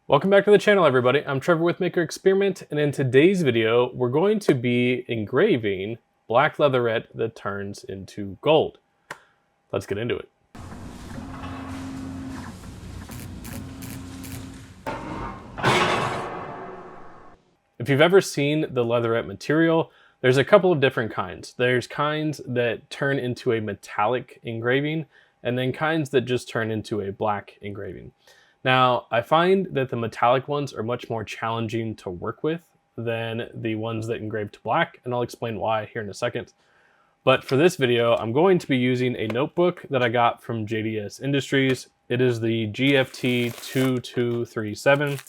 Welcome back to the channel, everybody. I'm Trevor with Maker Experiment, and in today's video, we're going to be engraving black leatherette that turns into gold. Let's get into it. If you've ever seen the leatherette material, there's a couple of different kinds. There's kinds that turn into a metallic engraving, and then kinds that just turn into a black engraving. Now, I find that the metallic ones are much more challenging to work with than the ones that engrave to black, and I'll explain why here in a second. But for this video, I'm going to be using a notebook that I got from JDS Industries. It is the GFT 2237.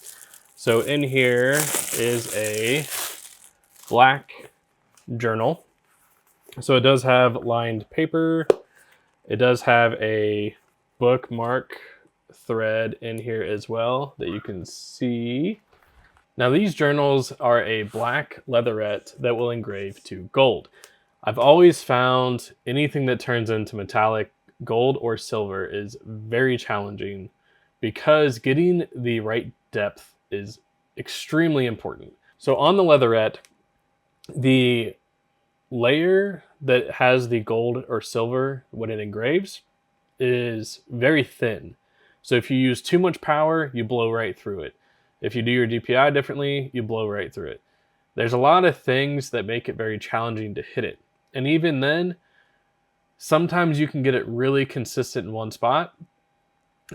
So in here is a black journal. So it does have lined paper. It does have a bookmark thread in here as well that you can see. Now these journals are a black leatherette that will engrave to gold. I've always found anything that turns into metallic, gold or silver, is very challenging because getting the right depth is extremely important. So on the leatherette, the layer that has the gold or silver when it engraves is very thin. So if you use too much power, you blow right through it. If you do your DPI differently, you blow right through it. There's a lot of things that make it very challenging to hit it. And even then, sometimes you can get it really consistent in one spot,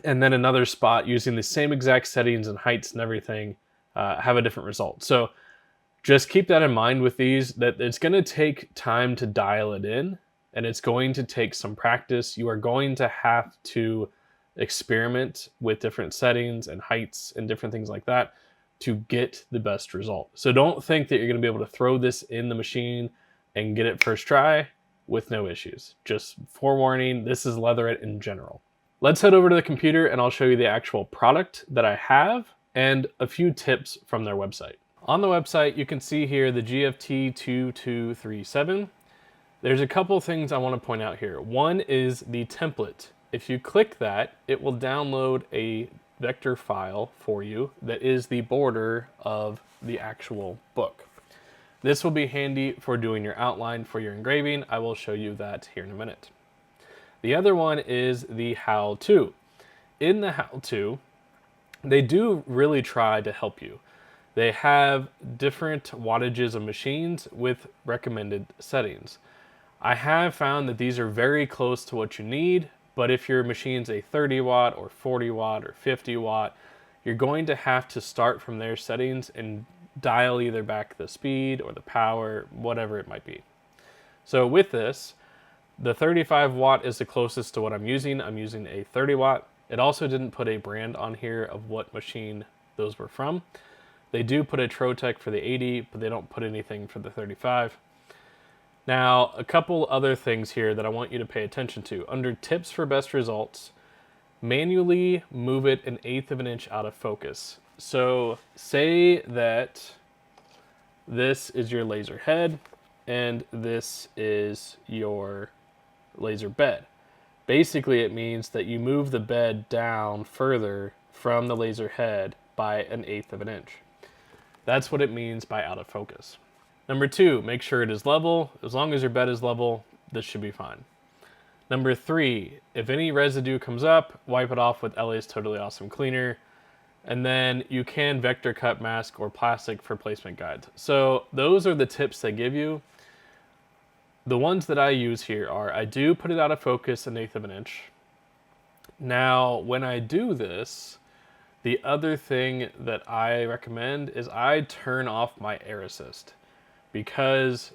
and then another spot using the same exact settings and heights and everything have a different result. So just keep that in mind with these, that it's going to take time to dial it in, and it's going to take some practice. You are going to have to experiment with different settings and heights and different things like that to get the best result. So don't think that you're going to be able to throw this in the machine and get it first try with no issues. Just forewarning, this is leatherette in general. Let's head over to the computer and I'll show you the actual product that I have and a few tips from their website. On the website, you can see here the GFT 2237. There's a couple things I want to point out here. One is the template. If you click that, it will download a vector file for you that is the border of the actual book. This will be handy for doing your outline for your engraving. I will show you that here in a minute. The other one is the how-to. In the how-to, they do really try to help you. They have different wattages of machines with recommended settings. I have found that these are very close to what you need, but if your machine's a 30 watt or 40 watt or 50 watt, you're going to have to start from their settings and dial either back the speed or the power, whatever it might be. So with this, the 35 watt is the closest to what I'm using. I'm using a 30 watt. It also didn't put a brand on here of what machine those were from. They do put a Trotec for the 80, but they don't put anything for the 35. Now, a couple other things here that I want you to pay attention to. Under tips for best results, manually move it 1/8 of an inch out of focus. So say that this is your laser head and this is your laser bed. Basically, it means that you move the bed down further from the laser head by 1/8 of an inch. That's what it means by out of focus. Number 2, make sure it is level. As long as your bed is level, this should be fine. Number 3, if any residue comes up, wipe it off with LA's Totally Awesome Cleaner. And then you can vector cut mask or plastic for placement guides. So those are the tips they give you. The ones that I use here are, I do put it out of focus 1/8 of an inch. Now, when I do this, the other thing that I recommend is I turn off my air assist, because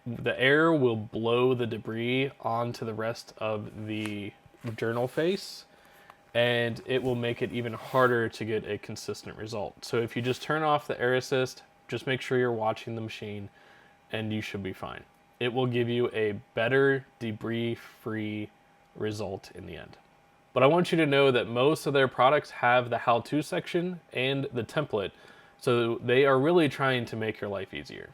the air will blow the debris onto the rest of the journal face, and it will make it even harder to get a consistent result. So if you just turn off the air assist, just make sure you're watching the machine, and you should be fine. It will give you a better debris-free result in the end. But I want you to know that most of their products have the how-to section and the template, so they are really trying to make your life easier.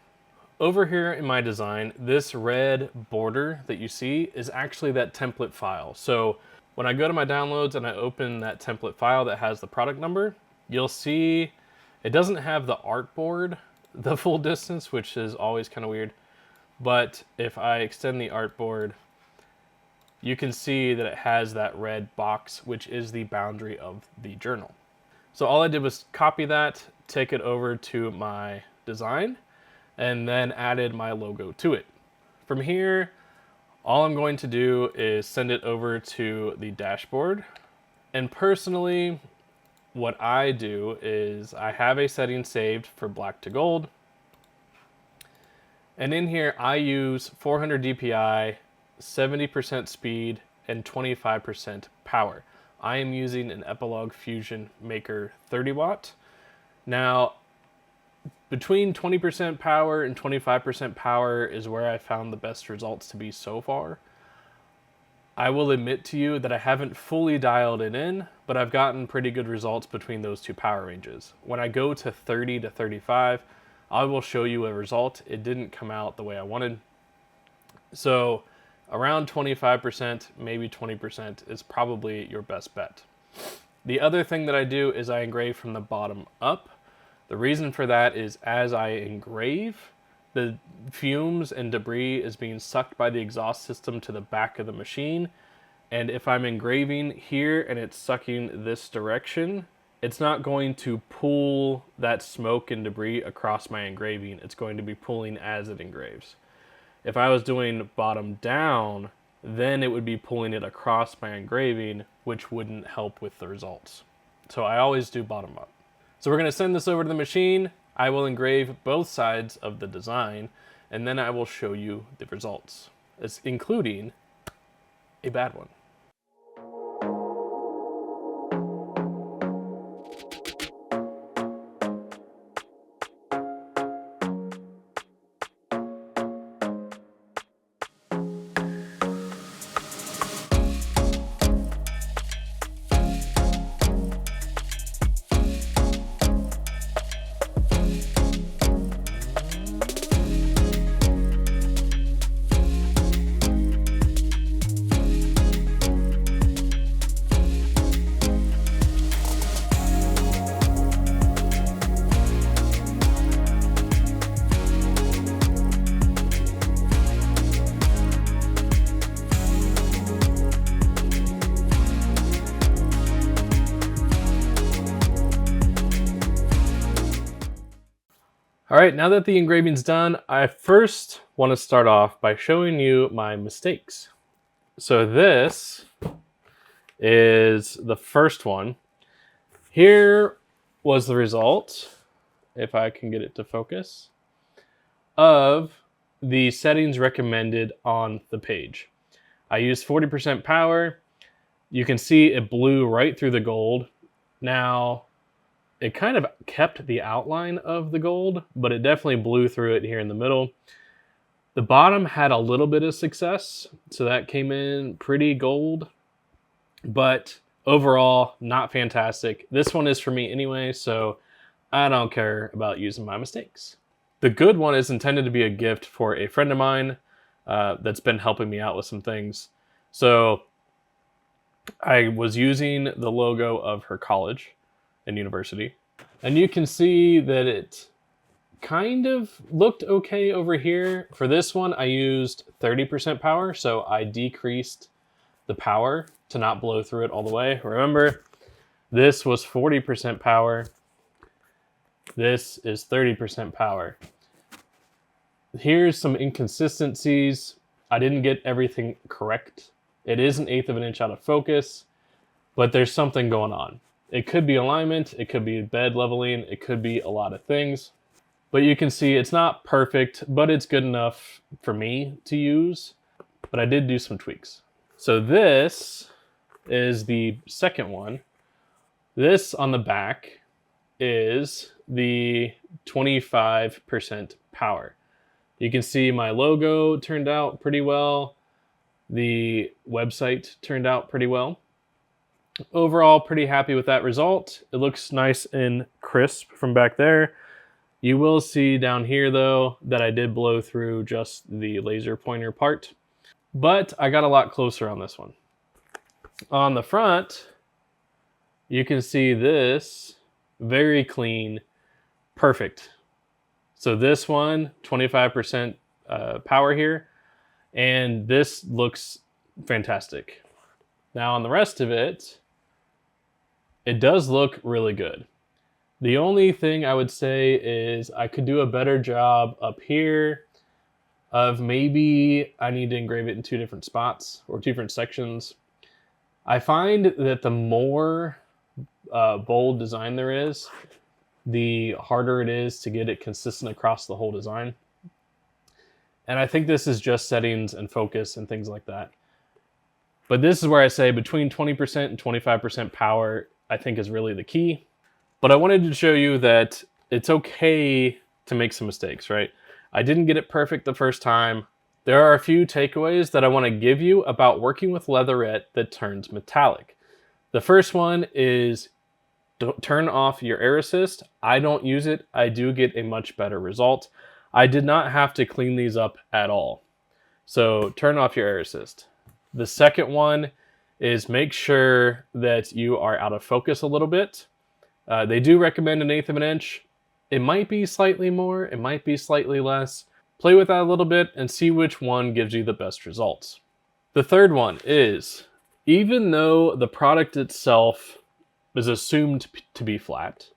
Over here in my design, this red border that you see is actually that template file. So when I go to my downloads and I open that template file that has the product number, you'll see it doesn't have the artboard the full distance, which is always kind of weird. But if I extend the artboard, you can see that it has that red box, which is the boundary of the journal. So all I did was copy that, take it over to my design, and then added my logo to it. From here, all I'm going to do is send it over to the dashboard. And personally, what I do is I have a setting saved for black to gold. And in here, I use 400 DPI, 70% speed, and 25% power. I am using an EPILOG Fusion Maker 30 watt. Now, between 20% power and 25% power is where I found the best results to be so far. I will admit to you that I haven't fully dialed it in, but I've gotten pretty good results between those two power ranges. When I go to 30 to 35, I will show you a result. It didn't come out the way I wanted. So around 25%, maybe 20% is probably your best bet. The other thing that I do is I engrave from the bottom up. The reason for that is as I engrave, the fumes and debris is being sucked by the exhaust system to the back of the machine. And if I'm engraving here and it's sucking this direction, it's not going to pull that smoke and debris across my engraving. It's going to be pulling as it engraves. If I was doing bottom down, then it would be pulling it across my engraving, which wouldn't help with the results. So I always do bottom up. So we're going to send this over to the machine. I will engrave both sides of the design, and then I will show you the results, including a bad one. All right, now that the engraving's done, I first want to start off by showing you my mistakes. So this is the first one. Here was the result, if I can get it to focus, of the settings recommended on the page. I used 40% power. You can see it blew right through the gold. Now, it kind of kept the outline of the gold, but it definitely blew through it here in the middle. The bottom had a little bit of success, so that came in pretty gold, but overall, not fantastic. This one is for me anyway, so I don't care about using my mistakes. The good one is intended to be a gift for a friend of mine that's been helping me out with some things. So I was using the logo of her college and university, and you can see that it kind of looked okay over here. For this one, I used 30% power, so I decreased the power to not blow through it all the way. Remember, this was 40% power. This is 30% power. Here's some inconsistencies. I didn't get everything correct. It is 1/8 of an inch out of focus, but there's something going on. It could be alignment, it could be bed leveling, it could be a lot of things. But you can see it's not perfect, but it's good enough for me to use. But I did do some tweaks. So this is the second one. This on the back is the 25% power. You can see my logo turned out pretty well. The website turned out pretty well. Overall, pretty happy with that result. It looks nice and crisp from back there. You will see down here though that I did blow through just the laser pointer part, but I got a lot closer on this one. On the front, you can see this very clean, perfect. So this one, 25% power here, and this looks fantastic. Now on the rest of it, it does look really good. The only thing I would say is I could do a better job up here of maybe I need to engrave it in 2 different spots or 2 different sections. I find that the more bold design there is, the harder it is to get it consistent across the whole design. And I think this is just settings and focus and things like that. But this is where I say between 20% and 25% power, I think is really the key. But I wanted to show you that it's okay to make some mistakes, right? I didn't get it perfect the first time. There are a few takeaways that I want to give you about working with leatherette that turns metallic. The first one is turn off your air assist. I don't use it. I do get a much better result. I did not have to clean these up at all. So turn off your air assist. The second one is make sure that you are out of focus a little bit. They do recommend 1/8 of an inch. It might be slightly more, it might be slightly less. Play with that a little bit and see which one gives you the best results. The third one is, even though the product itself is assumed to be flat,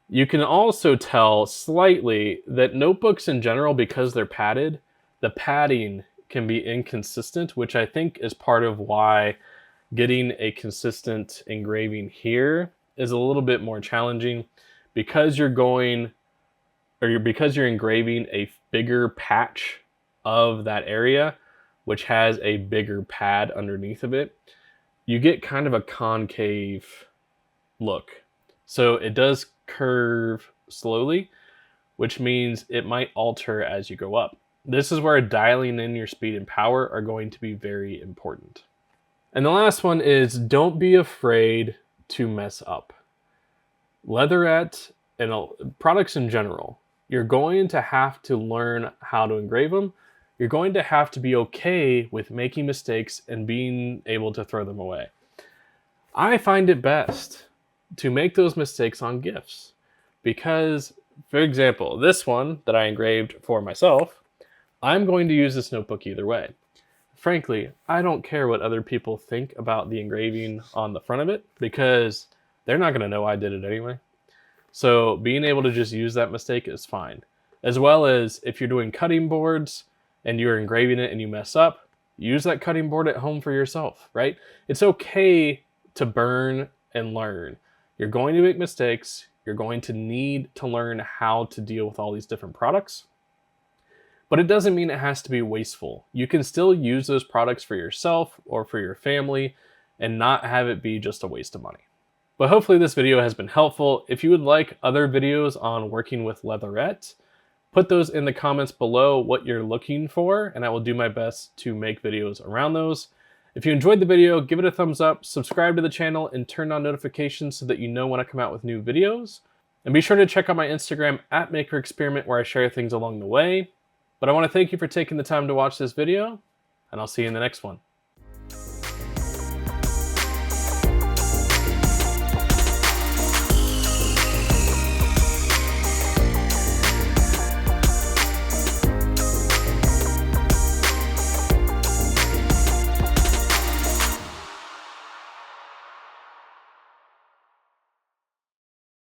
you can also tell slightly that notebooks in general, because they're padded, the padding can be inconsistent, which I think is part of why getting a consistent engraving here is a little bit more challenging, because you're engraving a bigger patch of that area, which has a bigger pad underneath of it. You get kind of a concave look. So it does curve slowly, which means it might alter as you go up. This is where dialing in your speed and power are going to be very important. And the last one is, don't be afraid to mess up. Leatherette and products in general, you're going to have to learn how to engrave them. You're going to have to be okay with making mistakes and being able to throw them away. I find it best to make those mistakes on gifts because, for example, this one that I engraved for myself, I'm going to use this notebook either way. Frankly, I don't care what other people think about the engraving on the front of it because they're not going to know I did it anyway. So being able to just use that mistake is fine. As well as if you're doing cutting boards and you're engraving it and you mess up, use that cutting board at home for yourself, right? It's okay to burn and learn. You're going to make mistakes. You're going to need to learn how to deal with all these different products. But it doesn't mean it has to be wasteful. You can still use those products for yourself or for your family and not have it be just a waste of money. But hopefully this video has been helpful. If you would like other videos on working with leatherette, put those in the comments below what you're looking for, and I will do my best to make videos around those. If you enjoyed the video, give it a thumbs up, subscribe to the channel, and turn on notifications so that you know when I come out with new videos. And be sure to check out my Instagram @MakerExperiment where I share things along the way. But I want to thank you for taking the time to watch this video, and I'll see you in the next one.